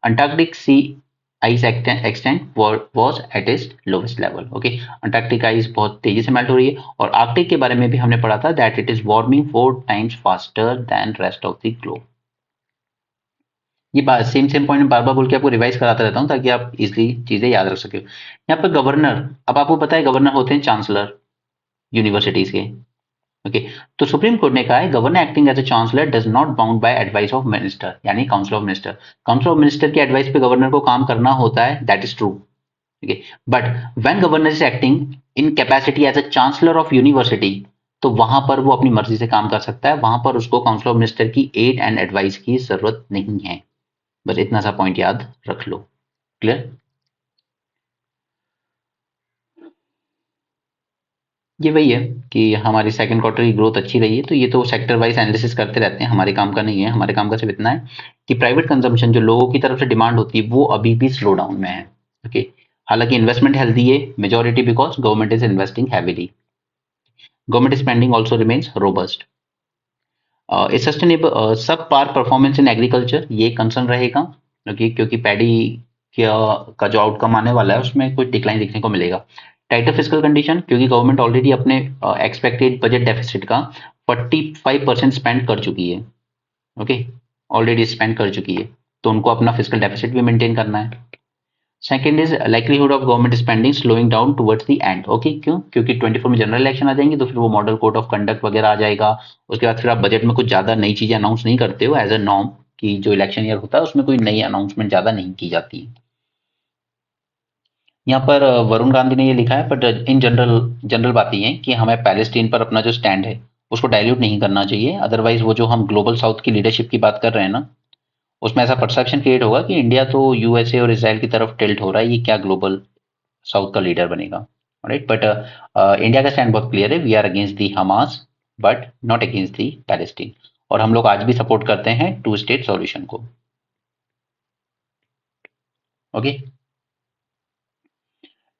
Antarctic sea ice extent was at its lowest level. Okay, Antarctic ice बहुत तेजी से मेल्ट हो रही है. और आर्कटिक के बारे में भी हमने पढ़ा था that it is warming 4 times faster than rest of the globe. ये बात सेम पॉइंट बार बार बोल के आपको रिवाइज कराता रहता हूँ ताकि आप इजिली चीजें याद रख सके. यहाँ पर गवर्नर, अब आपको पता है गवर्नर होते हैं चांसलर यूनिवर्सिटीज के. ओके, तो सुप्रीम कोर्ट ने कहा है governor acting as a chancellor does not bound by advice of minister, यानी council of minister. Council of minister की एडवाइस पे गवर्नर को काम करना होता है, that is true. Okay, but when governor is acting in capacity as a chancellor of university, तो वहां पर वो अपनी मर्जी से काम कर सकता है, वहां पर उसको काउंसिल ऑफ मिनिस्टर की एड एंड एडवाइस की जरूरत नहीं है. बस इतना सा पॉइंट याद रख लो. क्लियर? ये वही है कि हमारी सेकंड क्वार्टर की ग्रोथ अच्छी रही है, तो ये तो सेक्टर वाइज एनालिसिस करते रहते हैं, हमारे काम का नहीं है. हमारे काम का सिर्फ इतना है कि प्राइवेट कंजम्पशन जो लोगों की तरफ से डिमांड होती है वो अभी भी स्लो डाउन में है. ओके, हालांकि इन्वेस्टमेंट हेल्दी है, majority because government is investing heavily. Government spending also remains robust. Sustainable सब पार परफॉर्मेंस इन एग्रीकल्चर, ये कंसर्न रहेगा. ओके, क्योंकि पैडी का जो आउटकम आने वाला है उसमें कुछ डिक्लाइन देखने को मिलेगा. टाइटर फिस्कल कंडीशन, क्योंकि गवर्नमेंट ऑलरेडी अपने एक्सपेक्टेड बजट डेफिसिट का 45% स्पेंड कर चुकी है. ओके, ऑलरेडी स्पेंड कर चुकी है. तो उनको अपना फिजिकल डेफिसिट भी मेंटेन करना है। Second is likelihood of government spending slowing down towards the end. Okay, क्यों? क्योंकि 24 में जनरल इलेक्शन आ जाएंगे तो फिर वो मॉडल कोड ऑफ कंडक्ट वगैरह आ जाएगा। उसके बाद फिर आप बजट में कुछ ज्यादा नई चीजें अनाउंस नहीं करते हो एज अ नॉर्म, कि जो इलेक्शन ईयर होता है उसमें कोई नई अनाउंसमेंट ज्यादा नहीं की जाती है। यहाँ पर वरुण गांधी ने ये लिखा है, बट इन जनरल जनरल बात ये है कि हमें पैलेस्टीन पर अपना जो स्टैंड है उसको डाइल्यूट नहीं करना चाहिए। अदरवाइज वो जो हम ग्लोबल साउथ की लीडरशिप की बात कर रहे हैं ना, उसमें ऐसा परसेप्शन क्रिएट होगा कि इंडिया तो यूएसए और इसराइल की तरफ टिल्ट हो रहा है, ये क्या ग्लोबल साउथ का लीडर बनेगा, राइट? बट इंडिया का स्टैंड बहुत क्लियर है, we are against the Hamas but not against the Palestine, और हम लोग आज भी सपोर्ट करते हैं 2 स्टेट सॉल्यूशन को। ओके,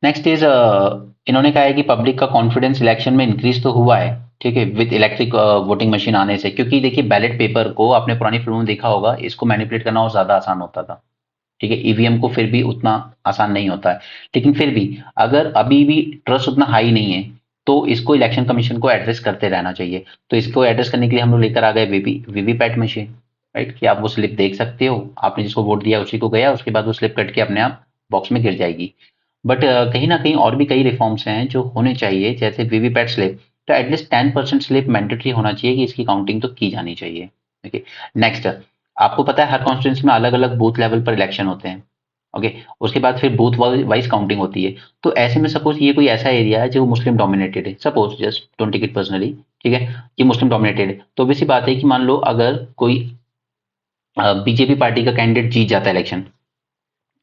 नेक्स्ट इज इन्होंने कहा है कि पब्लिक का कॉन्फिडेंस इलेक्शन में इंक्रीज तो हुआ है, ठीक है, विद इलेक्ट्रिक वोटिंग मशीन आने से। क्योंकि देखिए बैलेट पेपर को आपने पुरानी फिल्मों में देखा होगा, इसको मैनिपुलेट करना और ज्यादा आसान होता था, ठीक है। ईवीएम को फिर भी उतना आसान नहीं होता है, लेकिन फिर भी अगर अभी भी ट्रस्ट उतना हाई नहीं है तो इसको इलेक्शन कमीशन को एड्रेस करते रहना चाहिए। तो इसको एड्रेस करने के लिए हम लोग लेकर आ गए वीवीपैट मशीन, राइट? कि आप वो स्लिप देख सकते हो, आपने जिसको वोट दिया उसी को गया, उसके बाद वो स्लिप कट के अपने आप बॉक्स में गिर जाएगी। बट कहीं ना कहीं और भी कई रिफॉर्म्स हैं जो होने चाहिए, जैसे वीवीपैट स्लिप, तो एटलीस्ट 10% स्लिप मैंडेटरी होना चाहिए कि इसकी काउंटिंग तो की जानी चाहिए। ओके, नेक्स्ट, आपको पता है हर कॉन्स्टिट्यूंसी में अलग अलग बूथ लेवल पर इलेक्शन होते हैं। ओके, उसके बाद फिर बूथ वाइज काउंटिंग होती है। तो ऐसे में सपोज ये कोई ऐसा एरिया है जो मुस्लिम डोमिनेटेड है, suppose just don't take it personally, ठीक है, ये मुस्लिम डोमिनेटेड है, तो वैसी बात है कि मान लो अगर कोई बीजेपी पार्टी का कैंडिडेट जीत जाता है इलेक्शन,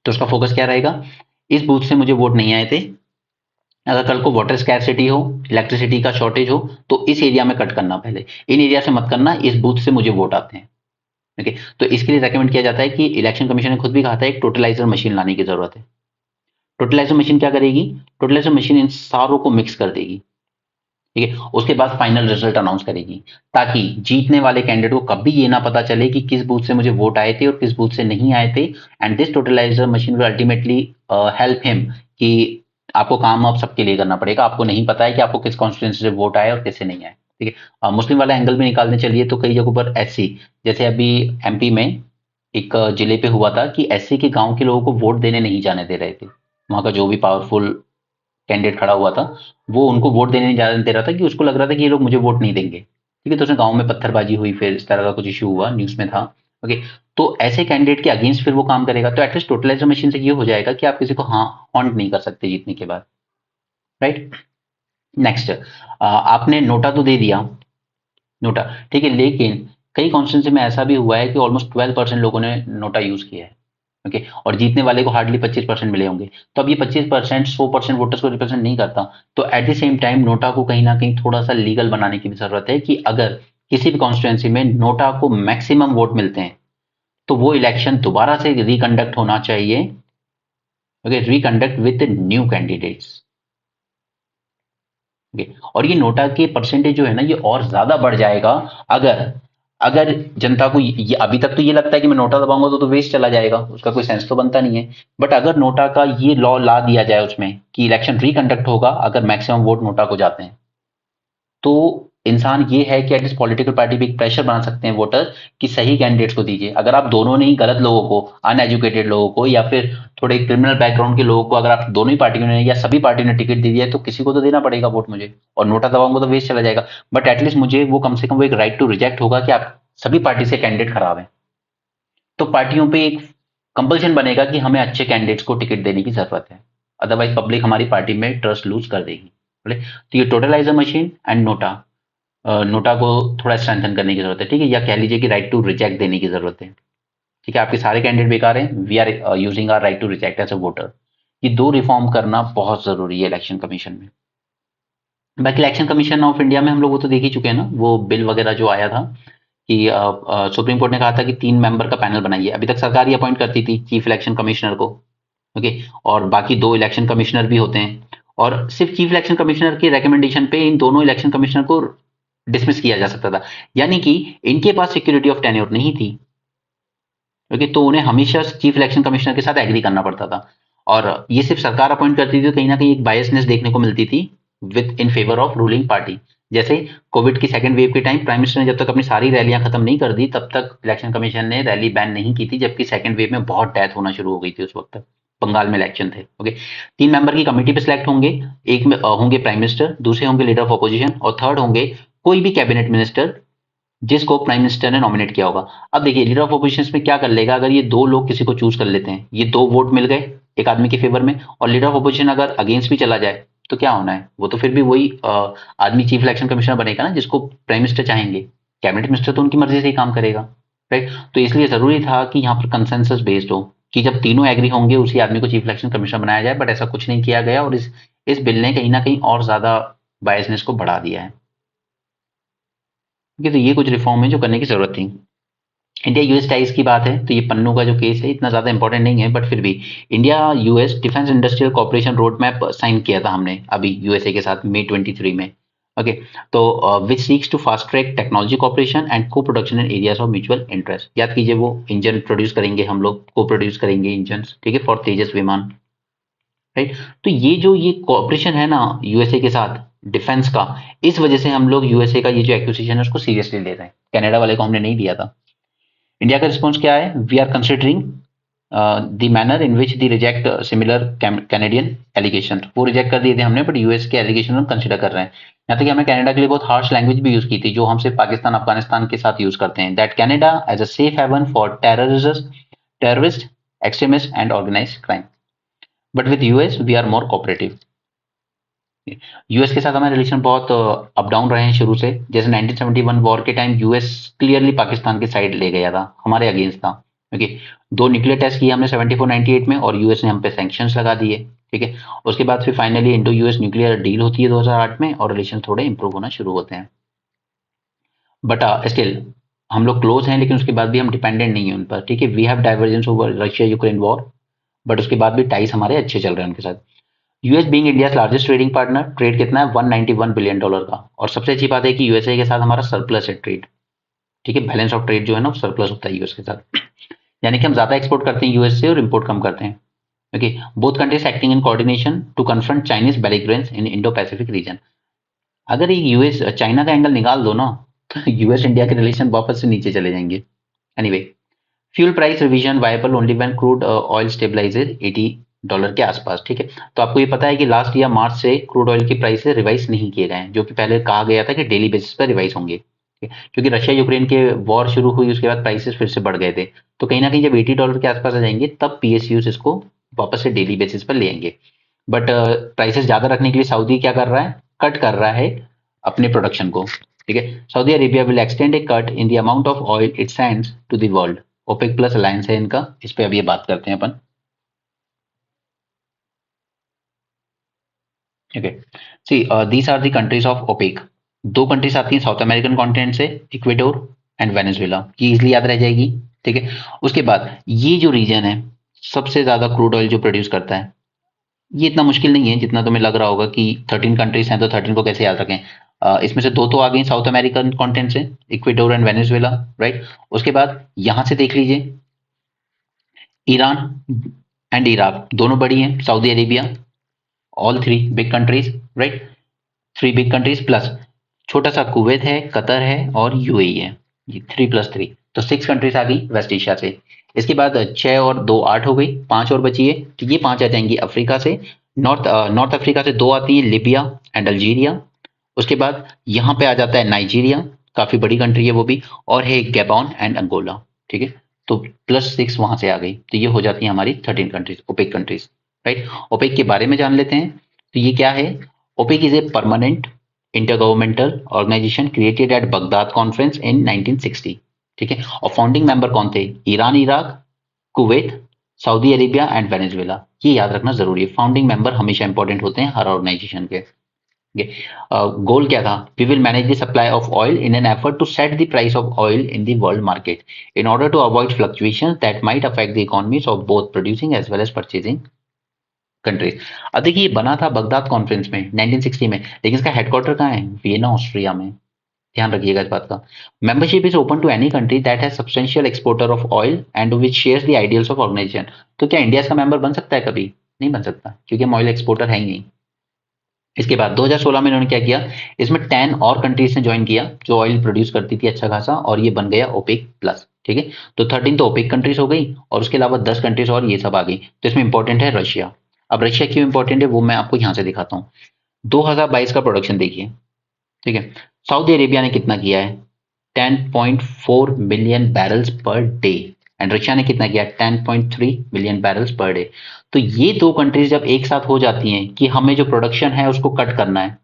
तो उसका फोकस क्या रहेगा? इस बूथ से मुझे वोट नहीं आए थे, अगर कल को वाटर स्कैरसिटी हो, इलेक्ट्रिसिटी का शॉर्टेज हो, तो इस एरिया में कट करना, पहले इन एरिया से मत करना, इस बूथ से मुझे वोट आते हैं। ओके, तो इसके लिए रेकमेंड किया जाता है कि इलेक्शन कमीशन ने खुद भी कहा था एक टोटलाइजर मशीन लाने की जरूरत है। टोटलाइजर मशीन क्या करेगी? टोटलाइजर मशीन इन सारों को मिक्स कर देगी, ठीक है, उसके बाद फाइनल रिजल्ट अनाउंस करेगी, ताकि जीतने वाले कैंडिडेट को कभी ये ना पता चले कि किस बूथ से मुझे वोट आए थे और किस बूथ से नहीं आए थे। And this totaliser machine will ultimately help him कि आपको काम अब सबके लिए करना पड़ेगा, आपको नहीं पता है कि आपको किस कॉन्स्टिट्यूंसी से वोट आए और किससे नहीं आए, ठीक है। मुस्लिम वाला एंगल भी निकालने चलिए तो कई जगहों पर एससी, जैसे अभी एमपी में एक जिले पे हुआ था कि एससी के गांव के लोगों को वोट देने नहीं जाने दे रहे थे। वहां का जो भी पावरफुल कैंडिडेट खड़ा हुआ था वो उनको वोट देने नहीं जाने दे रहा था, कि उसको लग रहा था कि ये लोग मुझे वोट नहीं देंगे, ठीक है। तो उसने गांव में पत्थरबाजी हुई, फिर इस तरह का कुछ इशू हुआ, न्यूज में था। ओके, तो ऐसे कैंडिडेट के अगेंस्ट फिर वो काम करेगा। तो एटलीस्ट टोटलाइजर मशीन से ये हो जाएगा कि आप किसी को हाँ हॉन्ट नहीं कर सकते जीतने के बाद, राइट? नेक्स्ट, आपने नोटा तो दे दिया, नोटा, ठीक है, लेकिन कई कॉन्स्टिट्यूंसी में ऐसा भी हुआ है कि ऑलमोस्ट 12% लोगों ने नोटा यूज किया है। ओके, और जीतने वाले को हार्डली 25% मिले होंगे। तो अब ये 25% 100% वोटर्स को रिप्रेजेंट नहीं करता। तो at the same time NOTA को कहीं ना कहीं थोड़ा सा लीगल बनाने की भी जरूरत है, कि अगर किसी भी कॉन्स्टिट्यूंसी में नोटा को मैक्सिमम वोट मिलते हैं तो वो इलेक्शन दोबारा से रिकंडक्ट होना चाहिए। Okay, reconduct with new candidates. Okay, और ये नोटा के परसेंटेज जो है ना, ये और ज्यादा बढ़ जाएगा अगर अगर जनता को ये अभी तक तो ये लगता है कि मैं नोटा दबाऊंगा तो वेस्ट चला जाएगा, उसका कोई सेंस तो बनता नहीं है। बट अगर नोटा का ये लॉ ला दिया जाए उसमें कि इलेक्शन रिकंडक्ट होगा अगर मैक्सिमम वोट नोटा को जाते हैं, तो इंसान ये है कि एटलीस्ट पॉलिटिकल पार्टी भी एक प्रेशर बना सकते हैं वोटर कि सही कैंडिडेट्स को दीजिए। अगर आप दोनों नहीं, गलत लोगों को, अनएजुकेटेड लोगों को या फिर थोड़े क्रिमिनल बैकग्राउंड के लोगों को, अगर आप दोनों ही पार्टियों ने या सभी पार्टियों ने टिकट दे दिया है तो किसी को तो देना पड़ेगा वोट मुझे, और नोटा दबाऊंगा तो वेस्ट चला जाएगा। बट एटलीस्ट मुझे वो कम से कम वो एक राइट टू रिजेक्ट होगा कि आप सभी पार्टी से कैंडिडेट खराब है, तो पार्टियों पे एक कंपल्शन बनेगा कि हमें अच्छे कैंडिडेट्स को टिकट देने की जरूरत है, अदरवाइज पब्लिक हमारी पार्टी में ट्रस्ट लूज कर देगी। बोले तो ये totaliser machine and NOTA, NOTA को थोड़ा स्ट्रेंथन करने की जरूरत है, ठीक है, या कह लीजिए कि राइट टू रिजेक्ट देने की जरूरत है, ठीक है। आपके सारे कैंडिडेट बेकार हैं, we are using our right to reject as a voter. ये दो रिफॉर्म करना बहुत जरूरी है इलेक्शन कमीशन में। बाकी इलेक्शन कमीशन ऑफ इंडिया में हम लोग वो तो देख ही चुके हैं ना, वो बिल वगैरह जो आया था कि सुप्रीम कोर्ट ने कहा था कि 3 मेंबर का पैनल बनाइए। अभी तक सरकार ही अपॉइंट करती थी चीफ इलेक्शन कमिश्नर को, ओके, और बाकी 2 इलेक्शन कमिश्नर भी होते हैं, और सिर्फ चीफ इलेक्शन कमिश्नर के रिकमेंडेशन पे इन दोनों इलेक्शन कमिश्नर को डिसमिस किया जा सकता था, यानी कि इनके पास सिक्योरिटी ऑफ टेन्योर नहीं थी, ओके, तो उन्हें हमेशा चीफ इलेक्शन कमिश्नर के साथ एग्री करना पड़ता था, और ये सिर्फ सरकार अपॉइंट करती थी, तो कहीं ना कहीं एक बायसनेस देखने को मिलती थी with in favour of ruling party. जैसे कोविड की सेकंड वेव के टाइम प्राइम मिनिस्टर ने जब तक अपनी सारी रैलियां खत्म नहीं कर दी तब तक इलेक्शन कमीशन ने रैली बैन नहीं की थी, जबकि सेकंड वेव में बहुत डेथ होना शुरू हो गई थी उस वक्त तक। बंगाल में इलेक्शन थे। ओके, 3 मेंबर की कमेटी पे सिलेक्ट होंगे। एक में होंगे प्राइम मिनिस्टर, दूसरे होंगे लीडर ऑफ अपोजिशन और थर्ड होंगे कोई भी कैबिनेट मिनिस्टर जिसको प्राइम मिनिस्टर ने नॉमिनेट किया होगा। अब देखिए लीडर ऑफ अपोजिशन में क्या कर लेगा, अगर ये 2 लोग किसी को चूज कर लेते हैं, ये 2 वोट मिल गए एक आदमी के फेवर में, और लीडर ऑफ अपोजिशन अगर अगेंस्ट भी चला जाए तो क्या होना है, वो तो फिर भी वही आदमी चीफ इलेक्शन कमिश्नर बनेगा ना, जिसको प्राइम मिनिस्टर चाहेंगे। कैबिनेट मिनिस्टर तो उनकी मर्जी से ही काम करेगा, राइट। तो इसलिए जरूरी था कि यहाँ पर कंसेंसस बेस्ड हो, कि जब तीनों एग्री होंगे उसी आदमी को चीफ इलेक्शन कमिश्नर बनाया जाए, बट ऐसा कुछ नहीं किया गया और इस बिल ने कहीं ना कहीं और ज्यादा बायसनेस को बढ़ा दिया है। ठीक है, तो ये कुछ रिफॉर्म है जो करने की जरूरत थी। इंडिया यूएस टाइज की बात है तो ये पन्नू का जो केस है इतना ज्यादा इंपॉर्टेंट नहीं है, बट फिर भी India US defence industrial corporation road map sign किया था हमने अभी यूएसए के साथ मई 23 में। ओके, तो which seeks to fast track technology corporation and coproduction in areas of mutual interest. याद कीजिए वो इंजन प्रोड्यूस करेंगे, हम लोग को प्रोड्यूस करेंगे इंजन, ठीक है, फॉर तेजस विमान, राइट। तो ये कॉर्पोरेशन है ना यूएसए के साथ डिफेंस का, इस वजह से हम लोग यूएसए का ये जो एक्विजिशन है उसको सीरियसली ले रहे हैं। कनाडा वाले को हमने नहीं दिया था। इंडिया का रिस्पॉन्स क्या है, we are considering the manner in which the reject similar Canadian allegation. वो रिजेक्ट कर दिए थे हमने, बट यूएस के एलिगेशन हम कंसिडर कर रहे हैं। यहाँ तक कि हमने कनाडा के लिए बहुत हार्श लैंग्वेज भी यूज की थी, जो हम सिर्फ पाकिस्तान अफगानिस्तान के साथ यूज करते हैं, that Canada as a safe haven for terrorist extremist and organise crime, but with US we are more cooperative. US के साथ हमारे रिलेशन बहुत अप डाउन रहे हैं शुरू से। जैसे 1971 वॉर के टाइम यूएस क्लियरली पाकिस्तान के साइड ले गया था, हमारे अगेंस्ट था। ओके, 2 न्यूक्लियर टेस्ट किए हमने 74-98 में और यूएस ने हम पे सैंक्शंस लगा दिए, ठीक है। उसके बाद फिर finally Indo US nuclear deal होती है 2008 में और रिलेशन थोड़े इंप्रूव होना शुरू होते हैं। बट स्टिल हम लोग क्लोज हैं, लेकिन उसके बाद भी हम डिपेंडेंट नहीं है उन पर, ठीक है। We have divergence over Russia Ukraine war, but उसके बाद भी टाइस हमारे अच्छे चल रहे हैं उनके साथ। US being India largest trading partner, trade कितना है, $191 बिलियन का। और सबसे अच्छी बात है कि यूएसए के साथ हमारा सरप्लस है ट्रेड, ठीक है। बैलेंस ऑफ ट्रेड जो है ना सरप्लस होता है यूएस के साथ, यानी कि हम ज्यादा एक्सपोर्ट करते हैं यूएस से और इंपोर्ट कम करते हैं। Okay, both countries acting in coordination to confront Chinese belligerence in Indo Pacific region. अगर ये यूएस चाइना का एंगल निकाल दो ना तो यूएस इंडिया के रिलेशन वापस से नीचे चले जाएंगे। Anyway, fuel price revision viable only when crude oil stabilises $80 के आसपास, ठीक है। तो आपको ये पता है कि लास्ट ईयर मार्च से क्रूड ऑयल की प्राइसेस रिवाइज नहीं किए गए हैं, जो कि पहले कहा गया था कि डेली बेसिस पर रिवाइज होंगे, ठीक है? क्योंकि रशिया यूक्रेन के वॉर शुरू हुई उसके बाद प्राइसेस फिर से बढ़ गए थे। तो कहीं ना कहीं जब $80 के आसपास आ जाएंगे तब पीएसयूज इसको वापस से डेली बेसिस पर ले आएंगे। बट प्राइसेस ज्यादा रखने के लिए सऊदी क्या कर रहा है, कट कर रहा है अपने प्रोडक्शन को, ठीक है। Saudi Arabia will extend a cut in the amount of oil it sends to the world. OPEC plus alliance है इनका, इस पे अभी ये बात करते हैं अपन। Okay, see these are the countries of OPEC. 2 countries आती हैं साउथ अमेरिकन कॉन्टिनेंट से, इक्वेडोर एंड वेनेजुएला, ये इजिली याद रह जाएगी, ठीक है। उसके बाद ये जो रीजन है सबसे ज्यादा क्रूड ऑयल जो प्रोड्यूस करता है, ये इतना मुश्किल नहीं है जितना तुम्हें लग रहा होगा कि 13 कंट्रीज हैं तो 13 को कैसे याद रखें। इसमें से 2 तो आ गई साउथ अमेरिकन कॉन्टिनेंट से, इक्वेडोर एंड वेनेजुएला, राइट। उसके बाद यहां से देख लीजिए ईरान एंड इराक, दोनों बड़ी हैं, Saudi Arabia, all 3 big countries, right. 3 big countries plus छोटा सा कुवैत है, कतर है और यूएई है, ये 3+3, तो 6 कंट्रीज आ गई वेस्ट एशिया से। इसके बाद 6 और 2 8 हो गई, 5 और बची है, तो ये 5 आ जाएंगी अफ्रीका से। नॉर्थ अफ्रीका से 2 आती है, लिबिया एंड अल्जीरिया। उसके बाद यहाँ पे आ जाता है नाइजीरिया, काफी बड़ी कंट्री है वो भी, और है गैबॉन एंड अंगोला, ठीक है। तो +6 वहां से आ गई, तो ये हो जाती है हमारी 13 countries, OPEC countries, right. OPEC के बारे में जान लेते हैं, तो ये क्या है। OPEC is a permanent intergovernmental organisation created at Baghdad conference in 1960, ठीक है। और फाउंडिंग मेंबर कौन थे, Iran, Iraq, Kuwait, Saudi Arabia and Venezuela. ये याद रखना जरूरी है, फाउंडिंग मेंबर हमेशा इंपॉर्टेंट होते हैं हर ऑर्गेनाइजेशन के। गोल क्या था, we will manage the supply of oil in an effort to set the price of oil in the world market in order to avoid fluctuation that might affect the economies of both producing as well as purchasing countries. अब देखिए ये बना था Baghdad conference में 1960 में, लेकिन इसका headquarter कहाँ है, वियना ऑस्ट्रिया में, ध्यान रखिएगा इस बात का। Membership is open to any country that has substantial exporter of oil and which shares the ideals of organisation. तो क्या इंडिया इसका मेंबर बन सकता है, कभी नहीं बन सकता, क्योंकि हम ऑयल एक्सपोर्टर है ही नहीं। इसके बाद 2016 में इन्होंने क्या किया, इसमें 10 और कंट्रीज ने ज्वाइन किया जो ऑयल प्रोड्यूस करती थी अच्छा खासा, और ये बन गया ओपेक प्लस। ठीक है, तो 13 तो ओपेक कंट्रीज हो गई और उसके अलावा 10 कंट्रीज और ये सब आ गई। तो इसमें इंपॉर्टेंट है रशिया। अब रशिया क्यों इंपॉर्टेंट है वो मैं आपको यहाँ से दिखाता हूँ। 2022 का प्रोडक्शन देखिए। ठीक है, सऊदी अरेबिया ने कितना किया है, 10.4 million barrels per day, and Russia ने कितना किया, 10.3 मिलियन बैरल्स पर डे। तो ये दो कंट्रीज जब एक साथ हो जाती हैं कि हमें जो प्रोडक्शन है उसको कट करना है,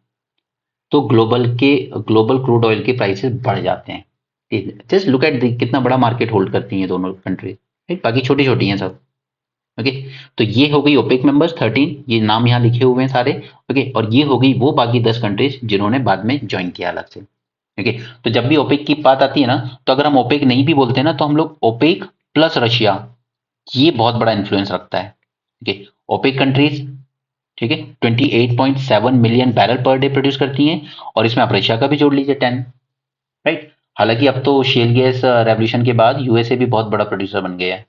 तो ग्लोबल क्रूड ऑयल के प्राइसेस बढ़ जाते हैं। जस्ट लुक एट कितना बड़ा मार्केट होल्ड करती हैं दोनों कंट्री, बाकी छोटी छोटी हैं सब। ओके, तो ये हो गई ओपेक मेंबर्स 13, ये नाम यहाँ लिखे हुए हैं सारे। ओके, और ये हो गई वो बाकी 10 कंट्रीज जिन्होंने बाद में ज्वाइन किया अलग से। ओके, तो जब भी ओपेक की बात आती है ना, तो अगर हम ओपेक नहीं भी बोलते हैं ना, तो हम लोग ओपेक प्लस रशिया, ये बहुत बड़ा इन्फ्लुएंस रखता है। ओके, ओपेक कंट्रीज, ठीक है, 28.7 million barrel per day produce करती हैं, और इसमें आप रशिया का भी जोड़ लीजिए 10। राइट, हालांकि अब तो शेल गैस रेवोल्यूशन के बाद यूएसए भी बहुत बड़ा प्रोड्यूसर बन गया है।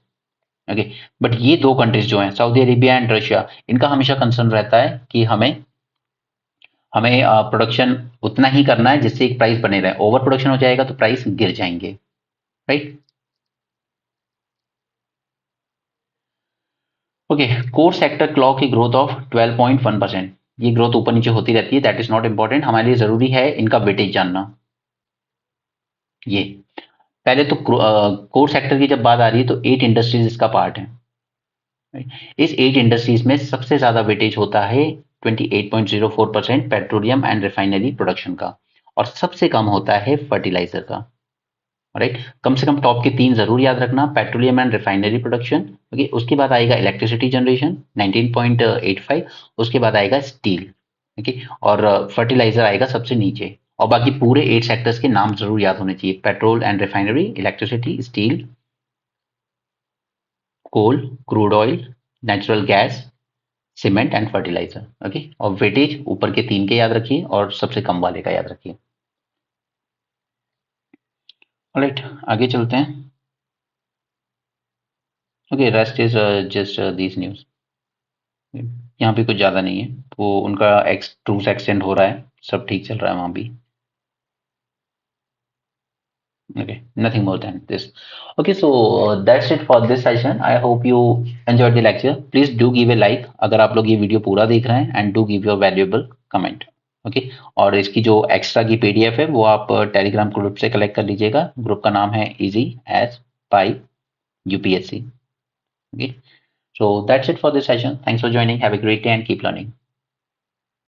ओके, बट ये दो कंट्रीज जो हैं सऊदी अरेबिया एंड रशिया, इनका हमेशा कंसर्न रहता है कि हमें हमें प्रोडक्शन उतना ही करना है जिससे एक प्राइस बने रहे। ओवर प्रोडक्शन हो जाएगा तो प्राइस गिर जाएंगे। Right, okay, core sector clock की ग्रोथ ऑफ 12.1%, ये ग्रोथ ऊपर नीचे होती रहती है, दैट इज नॉट इंपॉर्टेंट, हमारे लिए जरूरी है इनका वेटेज जानना। ये पहले तो कोर सेक्टर की जब बात आ रही है तो 8 इंडस्ट्रीज इसका पार्ट है। इस 8 इंडस्ट्रीज में सबसे ज्यादा वेटेज होता है 28.04% पेट्रोलियम एंड रिफाइनरी प्रोडक्शन का, और सबसे कम होता है फर्टिलाइजर का। राइट, कम से कम टॉप के 3 जरूर याद रखना, petroleum and refinery production. Okay, उसके बाद आएगा इलेक्ट्रिसिटी जनरेशन 19.85, उसके बाद आएगा स्टील। ओके, और फर्टिलाइजर आएगा सबसे नीचे, और बाकी पूरे 8 सेक्टर्स के नाम जरूर याद होने चाहिए, petrol and refinery, electricity, steel, coal, crude oil, natural gas, cement and fertiliser. Okay, और वेटेज ऊपर के 3 के याद रखिए और सबसे कम वाले का याद रखिए। ऑलराइट, आगे चलते हैं। Okay, rest is just this news. यहाँ पे कुछ ज़्यादा नहीं है, वो उनका ट्रूस एक्सटेंड हो रहा है, सब ठीक चल रहा है वहाँ भी। Okay, nothing more than this. Okay, so that's it for this session. I hope you enjoyed the lecture. Please do give a like अगर आप लोग ये वीडियो पूरा देख रहे हैं, and do give your valuable comment. Okay, और इसकी जो एक्स्ट्रा की पीडीएफ है वो आप टेलीग्राम ग्रुप से कलेक्ट कर लीजिएगा। ग्रुप का नाम है easy as pie UPSC. Okay, so that's it for this session. Thanks for joining. Have a great day and keep learning.